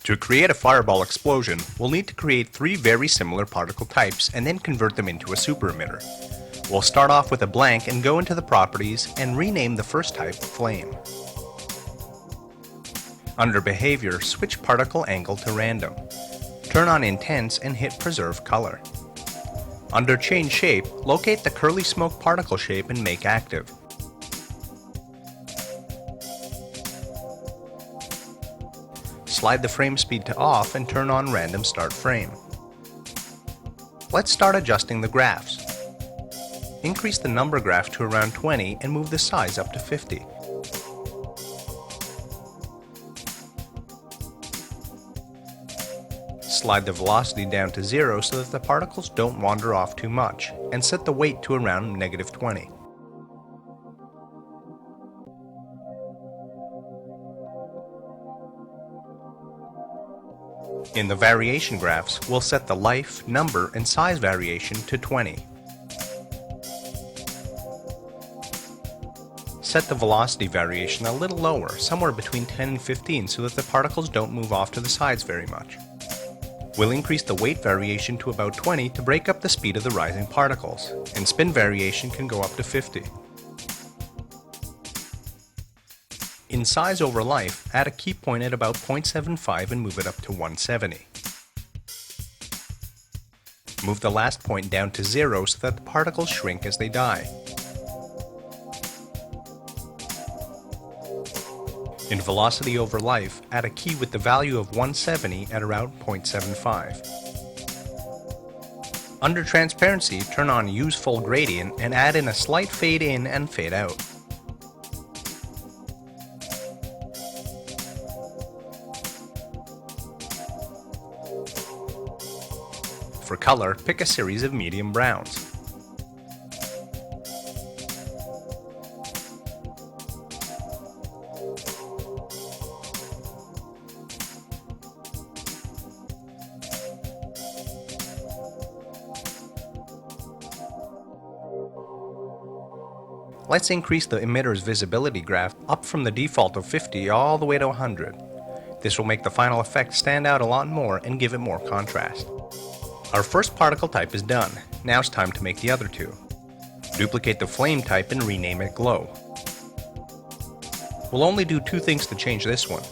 To create a fireball explosion, we'll need to create 3 very similar particle types and then convert them into a super emitter. We'll start off with a blank and go into the properties and rename the first type Flame. Under Behavior, switch particle angle to random. Turn on Intense and hit Preserve Color. Under Change Shape, locate the curly smoke particle shape and make active. Slide the frame speed to off and turn on Random Start Frame. Let's start adjusting the graphs. Increase the number graph to around 20 and move the size up to 50. Slide the velocity down to 0 so that the particles don't wander off too much, and set the weight to around -20. In the variation graphs, we'll set the life, number, and size variation to 20. Set the velocity variation a little lower, somewhere between 10 and 15, so that the particles don't move off to the sides very much. We'll increase the weight variation to about 20 to break up the speed of the rising particles, and spin variation can go up to 50. In Size over Life, add a key point at about 0.75 and move it up to 170. Move the last point down to 0 so that the particles shrink as they die. In Velocity over Life, add a key with the value of 170 at around 0.75. Under Transparency, turn on Use Full Gradient and add in a slight fade in and fade out. For color, pick a series of medium browns. Let's increase the emitter's visibility graph up from the default of 50 all the way to 100. This will make the final effect stand out a lot more and give it more contrast. Our first particle type is done. Now it's time to make the other two. Duplicate the flame type and rename it Glow. We'll only do 2 things to change this one.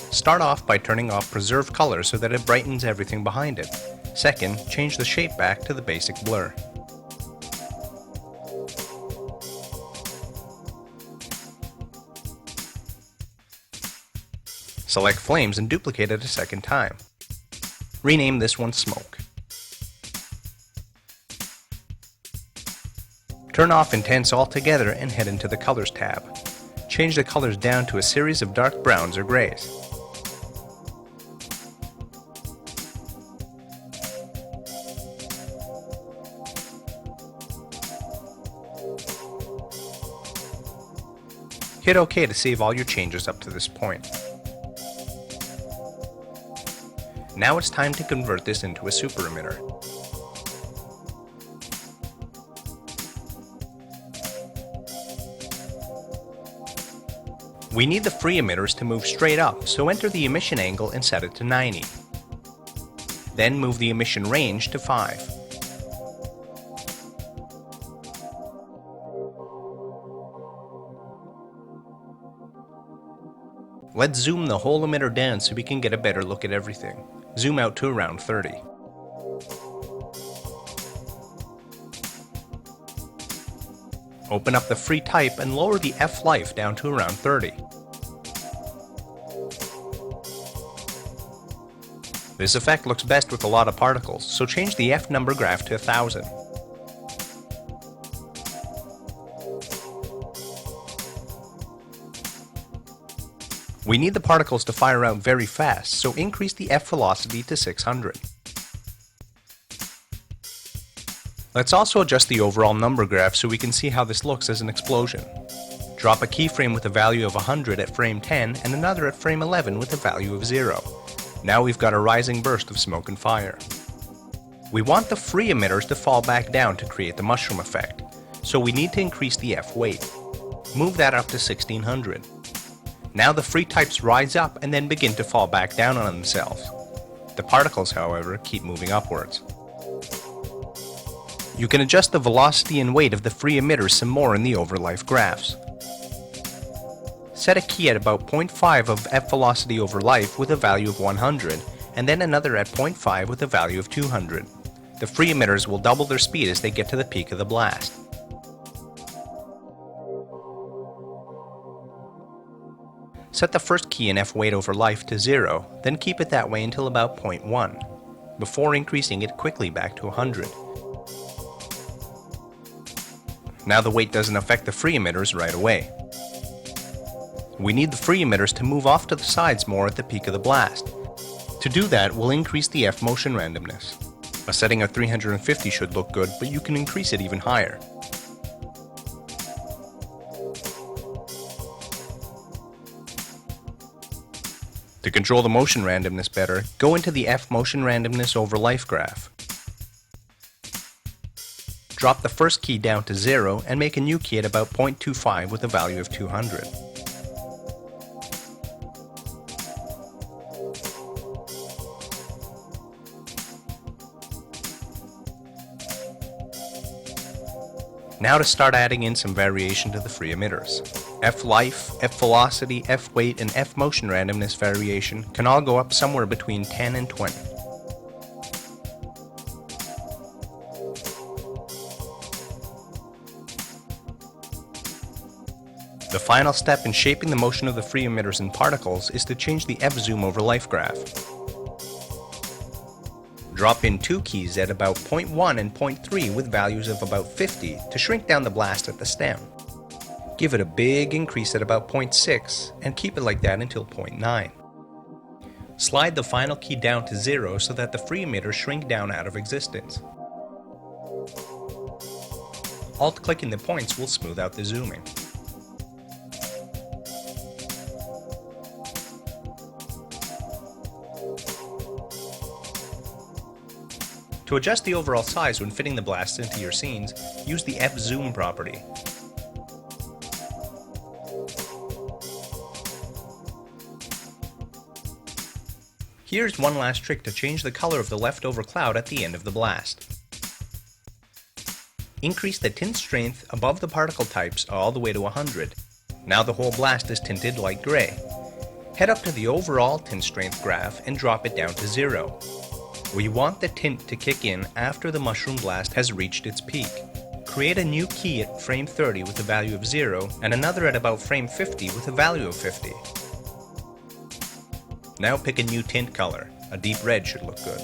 Start off by turning off Preserve Color so that it brightens everything behind it. Second, change the shape back to the basic blur. Select Flames and duplicate it a second time. Rename this one Smoke. Turn off Intense altogether and head into the Colors tab. Change the colors down to a series of dark browns or grays. Hit OK to save all your changes up to this point. Now it's time to convert this into a super emitter. We need the free emitters to move straight up, so enter the emission angle and set it to 90. Then move the emission range to 5. Let's zoom the whole emitter down so we can get a better look at everything. Zoom out to around 30. Open up the free type and lower the F life down to around 30. This effect looks best with a lot of particles, so change the F number graph to 1000. We need the particles to fire out very fast, so increase the F velocity to 600. Let's also adjust the overall number graph so we can see how this looks as an explosion. Drop a keyframe with a value of 100 at frame 10 and another at frame 11 with a value of 0. Now we've got a rising burst of smoke and fire. We want the free emitters to fall back down to create the mushroom effect, so we need to increase the F weight. Move that up to 1600. Now the free types rise up and then begin to fall back down on themselves. The particles, however, keep moving upwards. You can adjust the velocity and weight of the free emitters some more in the overlife graphs. Set a key at about 0.5 of f velocity over life with a value of 100, and then another at 0.5 with a value of 200. The free emitters will double their speed as they get to the peak of the blast. Set the first key in f weight over life to 0, then keep it that way until about 0.1, before increasing it quickly back to 100. Now the weight doesn't affect the free emitters right away. We need the free emitters to move off to the sides more at the peak of the blast. To do that, we'll increase the f motion randomness. A setting of 350 should look good, but you can increase it even higher. To control the motion randomness better, go into the f motion randomness over life graph. Drop the first key down to 0 and make a new key at about 0.25 with a value of 200. Now to start adding in some variation to the free emitters. F life, F velocity, F weight, and F motion randomness variation can all go up somewhere between 10 and 20. The final step in shaping the motion of the free emitters and particles is to change the F zoom over life graph. Drop in two keys at about 0.1 and 0.3 with values of about 50 to shrink down the blast at the stem. Give it a big increase at about 0.6 and keep it like that until 0.9. Slide the final key down to 0 so that the free emitters shrink down out of existence. Alt-clicking the points will smooth out the zooming. To adjust the overall size when fitting the blasts into your scenes, use the F-zoom property. Here's one last trick to change the color of the leftover cloud at the end of the blast. Increase the tint strength above the particle types all the way to 100. Now the whole blast is tinted light gray. Head up to the overall tint strength graph and drop it down to 0. We want the tint to kick in after the mushroom blast has reached its peak. Create a new key at frame 30 with a value of 0 and another at about frame 50 with a value of 50. Now pick a new tint color. A deep red should look good.